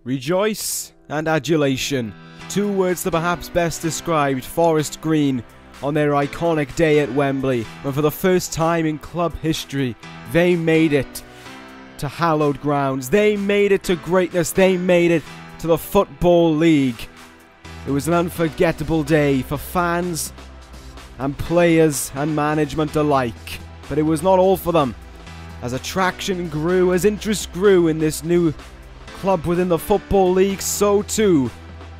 Rejoice and adulation. Two words that perhaps best described Forest Green on their iconic day at Wembley, when for the first time in club history, they made it to hallowed grounds. They made it to greatness. They made it to the Football League. It was an unforgettable day for fans and players and management alike. But it was not all for them. As attraction grew, as interest grew in this new club within the Football League, so too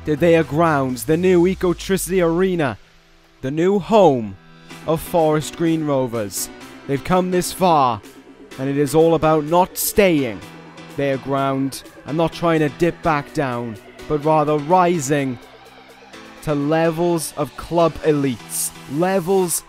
did their grounds, the new Ecotricity Arena, the new home of Forest Green Rovers. They've come this far, and it is all about not staying their ground and not trying to dip back down, but rather rising to levels of club elites, levels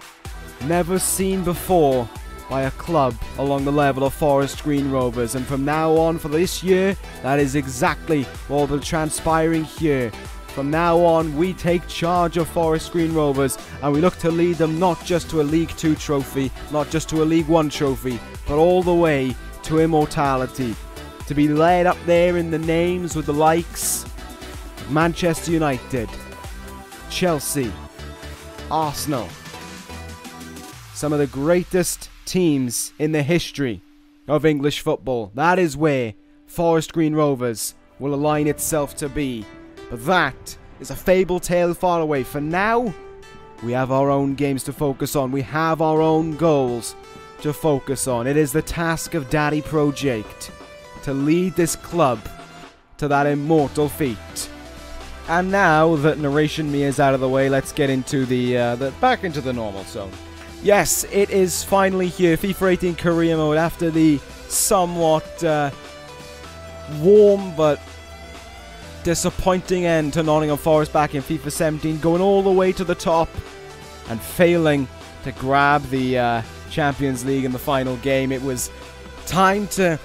never seen before by a club along the level of Forest Green Rovers. And from now on, for this year, that is exactly what will be transpiring here. From now on, we take charge of Forest Green Rovers, and we look to lead them not just to a League 2 trophy, not just to a League 1 trophy, but all the way to immortality. To be led up there in the names with the likes of Manchester United, Chelsea, Arsenal, some of the greatest teams in the history of English football. That is where Forest Green Rovers will align itself to be. But that is a fable tale far away. For now, we have our own games to focus on. We have our own goals to focus on. It is the task of Daddy ProJaked to lead this club to that immortal feat. And now that narration me is out of the way, let's get into the back into the normal zone. Yes, it is finally here, FIFA 18 career mode, after the somewhat warm but disappointing end to Nottingham Forest back in FIFA 17, going all the way to the top and failing to grab the Champions League in the final game. It was time to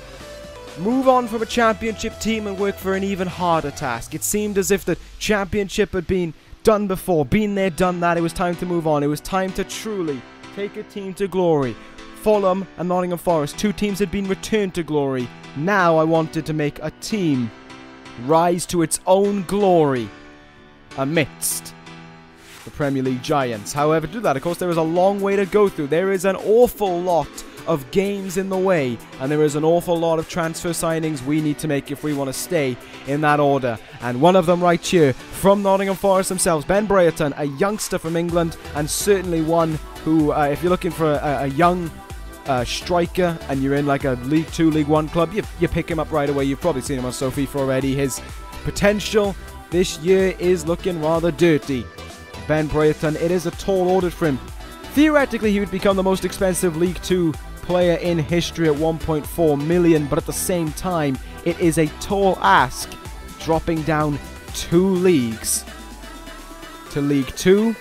move on from a championship team and work for an even harder task. It seemed as if the championship had been done before, been there, done that. It was time to move on. It was time to truly take a team to glory. Fulham and Nottingham Forest, two teams had been returned to glory. Now I wanted to make a team rise to its own glory amidst the Premier League giants. However, to do that, of course, there is a long way to go through. There is an awful lot of games in the way, and there is an awful lot of transfer signings we need to make if we want to stay in that order. And one of them right here, from Nottingham Forest themselves, Ben Brereton, a youngster from England, and certainly one who, if you're looking for a young striker and you're in like a League 2, League 1 club, you pick him up right away. You've probably seen him on FIFA already. His potential this year is looking rather dirty. Ben Brereton, it is a tall order for him. Theoretically, he would become the most expensive League 2 player in history at 1.4 million, but at the same time, it is a tall ask, dropping down 2 leagues to League 2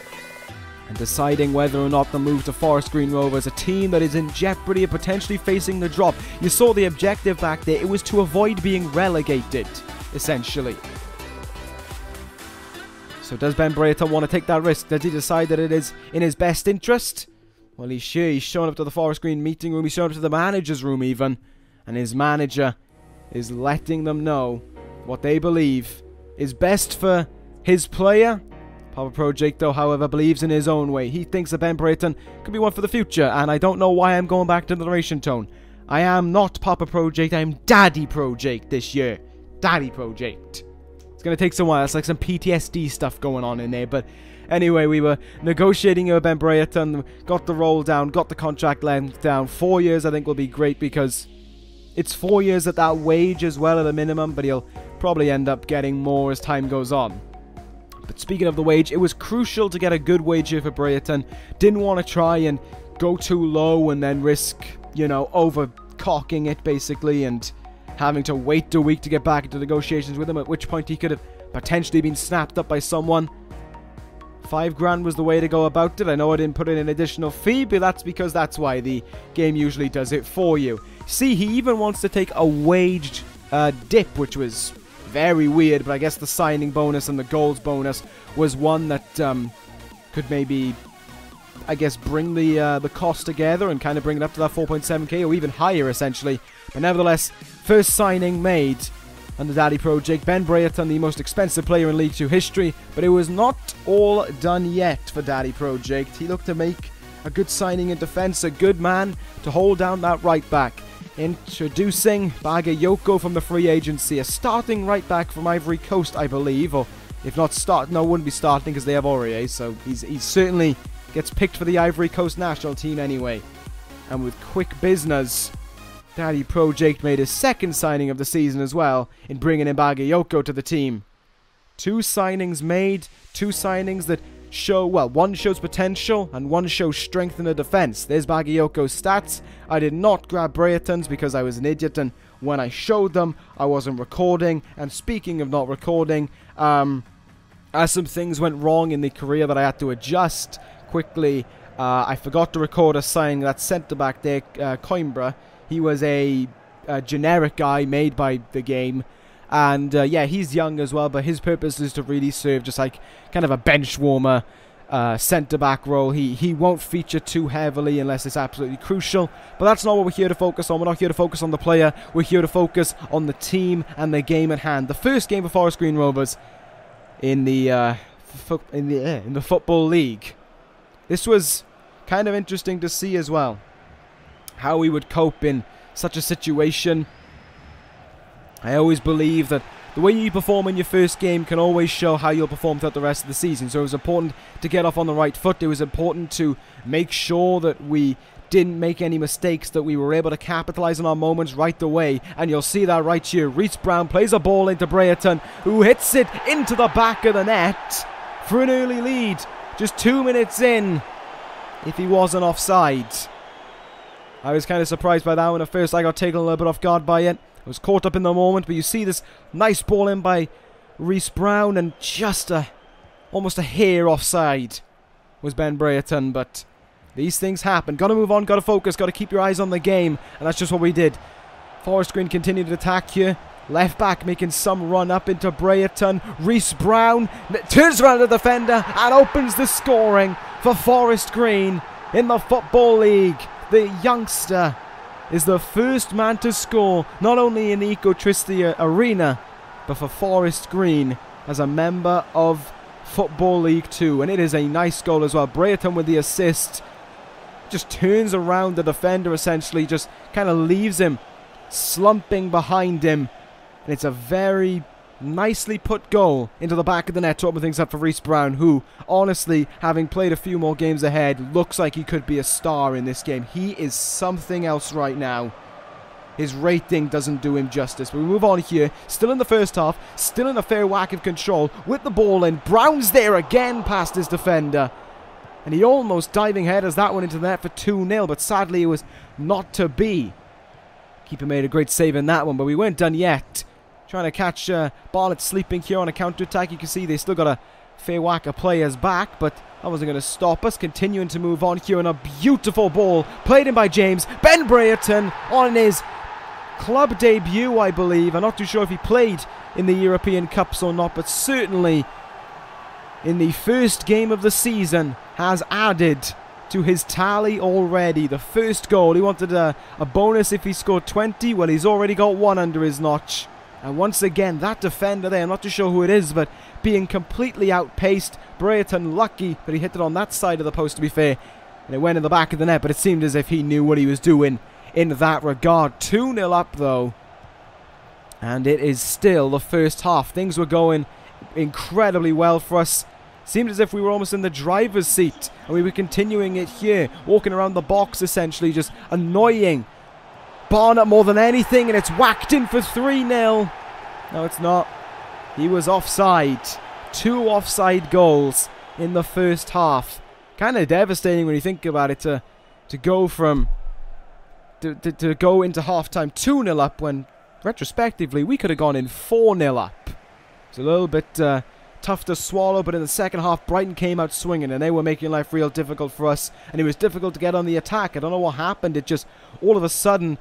and deciding whether or not to move to Forest Green Rovers, a team that is in jeopardy of potentially facing the drop. You saw the objective back there. It was to avoid being relegated, essentially. So does Ben Brereton want to take that risk? Does he decide that it is in his best interest? Well, he's sure. He's shown up to the Forest Green meeting room. He's shown up to the manager's room even. And his manager is letting them know what they believe is best for his player. Papa ProJaked, though, however, believes in his own way. He thinks that Ben Brereton could be one for the future. And I don't know why I'm going back to the narration tone. I am not Papa ProJaked. I am Daddy ProJaked this year. Daddy ProJaked. It's going to take some while. It's like some PTSD stuff going on in there. But anyway, we were negotiating with Ben Brereton, got the roll down, got the contract length down. 4 years, I think, will be great because it's 4 years at that wage as well at a minimum, but he'll probably end up getting more as time goes on. But speaking of the wage, it was crucial to get a good wage here for Brereton. Didn't want to try and go too low and then risk, you know, overcocking it basically and having to wait a week to get back into negotiations with him, at which point he could have potentially been snapped up by someone. $5 was the way to go about it. I know I didn't put in an additional fee, but that's because that's why the game usually does it for you. See, he even wants to take a wage dip, which was very weird, but I guess the signing bonus and the goals bonus was one that could maybe, I guess, bring the cost together and kind of bring it up to that 4.7k or even higher, essentially. But nevertheless, first signing made under Daddy ProJaked. Ben Brereton, the most expensive player in League 2 history, but it was not all done yet for Daddy ProJaked. He looked to make a good signing in defence, a good man to hold down that right back. Introducing Bagayoko from the free agency, a starting right back from Ivory Coast, I believe, or if not start, no, wouldn't be starting because they have Aurier, so he certainly gets picked for the Ivory Coast national team anyway. And with quick business, Daddy ProJaked made his second signing of the season as well in bringing in Bagayoko to the team. 2 signings made, 2 signings that show, well, one shows potential and one shows strength in the defense. There's Bagayoko's stats. I did not grab Brereton's because I was an idiot, and when I showed them, I wasn't recording. And speaking of not recording, as some things went wrong in the career that I had to adjust quickly, I forgot to record a signing that centre-back there, Coimbra. He was a generic guy made by the game. And yeah, he's young as well, but his purpose is to really serve just like kind of a bench warmer centre-back role. He won't feature too heavily unless it's absolutely crucial. But that's not what we're here to focus on. We're not here to focus on the player. We're here to focus on the team and the game at hand. The first game for Forest Green Rovers in the Football League. This was kind of interesting to see as well, how we would cope in such a situation. I always believe that the way you perform in your first game can always show how you'll perform throughout the rest of the season. So it was important to get off on the right foot. It was important to make sure that we didn't make any mistakes, that we were able to capitalize on our moments right away. And you'll see that right here. Reece Brown plays a ball into Brereton, who hits it into the back of the net for an early lead. Just 2 minutes in, if he wasn't offside. I was kind of surprised by that one at first. I got taken a little bit off guard by it. I was caught up in the moment, but you see this nice ball in by Reece Brown, and just almost a hair offside was Ben Brereton. But these things happen. Got to move on, got to focus, got to keep your eyes on the game, and that's just what we did. Forest Green continued to attack here. Left back making some run up into Brereton. Reece Brown turns around the defender and opens the scoring for Forest Green in the Football League. The youngster is the first man to score, not only in the Eco Tristia Arena, but for Forest Green as a member of Football League 2. And it is a nice goal as well. Brereton with the assist. Just turns around the defender essentially, just kind of leaves him slumping behind him. And it's a very nicely put goal into the back of the net to open things up for Reece Brown, who, honestly, having played a few more games ahead, looks like he could be a star in this game. He is something else right now. His rating doesn't do him justice. But we move on here. Still in the first half. Still in a fair whack of control. With the ball in. Brown's there again past his defender. And he almost diving headers that one into the net for 2-0. But sadly, it was not to be. Keeper made a great save in that one. But we weren't done yet. Trying to catch Barnett sleeping here on a counter-attack. You can see they still got a fair whack of players back, but that wasn't going to stop us. Continuing to move on here, and a beautiful ball played in by James. Ben Brereton on his club debut, I believe. I'm not too sure if he played in the European Cups or not, but certainly in the first game of the season has added to his tally already. The first goal. He wanted a bonus if he scored 20. Well, he's already got 1 under his notch. And once again, that defender there, I'm not too sure who it is, but being completely outpaced. Brereton lucky that he hit it on that side of the post, to be fair. And it went in the back of the net, but it seemed as if he knew what he was doing in that regard. 2-0 up, though. And it is still the first half. Things were going incredibly well for us. Seemed as if we were almost in the driver's seat. And we were continuing it here. Walking around the box, essentially, just annoying Barnett more than anything, and it's whacked in for 3-0. No, it's not. He was offside. 2 offside goals in the first half. Kind of devastating when you think about it, to go from to go into halftime 2-0 up when retrospectively we could have gone in 4-0 up. It's a little bit tough to swallow, but in the second half Brighton came out swinging and they were making life real difficult for us, and it was difficult to get on the attack. I don't know what happened. It just all of a sudden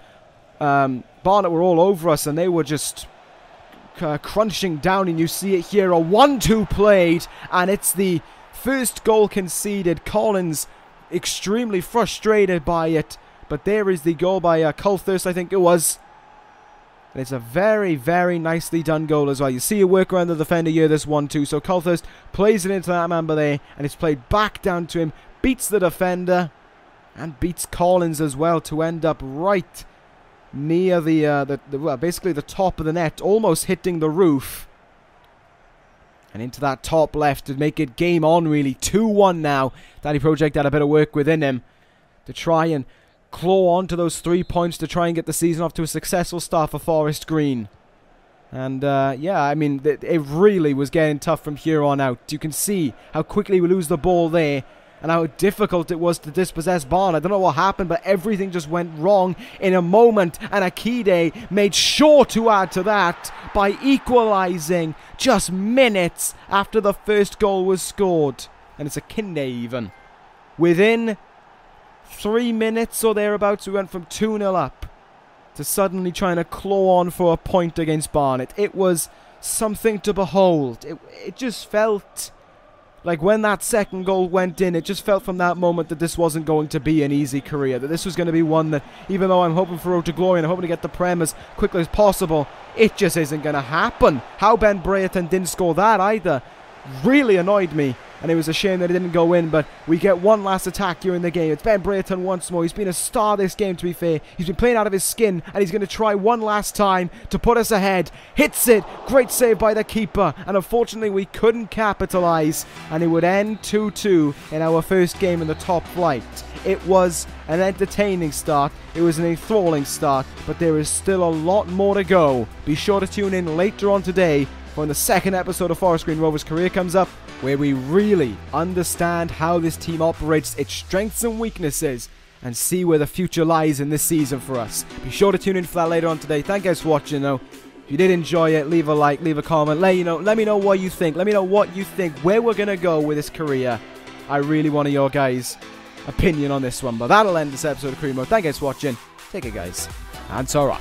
Barnett were all over us, and they were just crunching down, and you see it here, a 1-2 played, and it's the first goal conceded. Collins extremely frustrated by it, but there is the goal by Colthurst, I think it was. And it's a very, very nicely done goal as well. You see a work around the defender here, this 1-2. So Colthurst plays it into that member there, and it's played back down to him, beats the defender, and beats Collins as well to end up right near well, basically the top of the net, almost hitting the roof. And into that top left to make it game on, really. 2-1 now. Daddy ProJaked had a bit of work within him to try and claw on to those 3 points to try and get the season off to a successful start for Forest Green. And yeah, I mean, it really was getting tough from here on out. You can see how quickly we lose the ball there and how difficult it was to dispossess Barn. I don't know what happened, but everything just went wrong in a moment. And Akide made sure to add to that by equalising just minutes after the first goal was scored. And it's Akinde even. Within 3 minutes or thereabouts, we went from 2-0 up to suddenly trying to claw on for a point against Barnet. It was something to behold. It just felt like when that second goal went in, it just felt from that moment that this wasn't going to be an easy career, that this was going to be one that, even though I'm hoping for road to glory and I'm hoping to get the Prem as quickly as possible, it just isn't going to happen. How Ben Brereton didn't score that either really annoyed me, and it was a shame that it didn't go in, but we get one last attack here in the game. It's Ben Brereton once more. He's been a star this game, to be fair. He's been playing out of his skin, and he's going to try one last time to put us ahead. Hits it. Great save by the keeper, and unfortunately we couldn't capitalise, and it would end 2-2 in our first game in the top flight. It was an entertaining start. It was an enthralling start, but there is still a lot more to go. Be sure to tune in later on today when the second episode of Forest Green Rovers' career comes up, where we really understand how this team operates, its strengths and weaknesses, and see where the future lies in this season for us. Be sure to tune in for that later on today. Thank you guys for watching, though. If you did enjoy it, leave a like, leave a comment, let me know what you think. Let me know what you think, where we're going to go with this career. I really want your guys' opinion on this one, but that'll end this episode of Career Mode. Thank you guys for watching. Take care, guys, and ta-ra.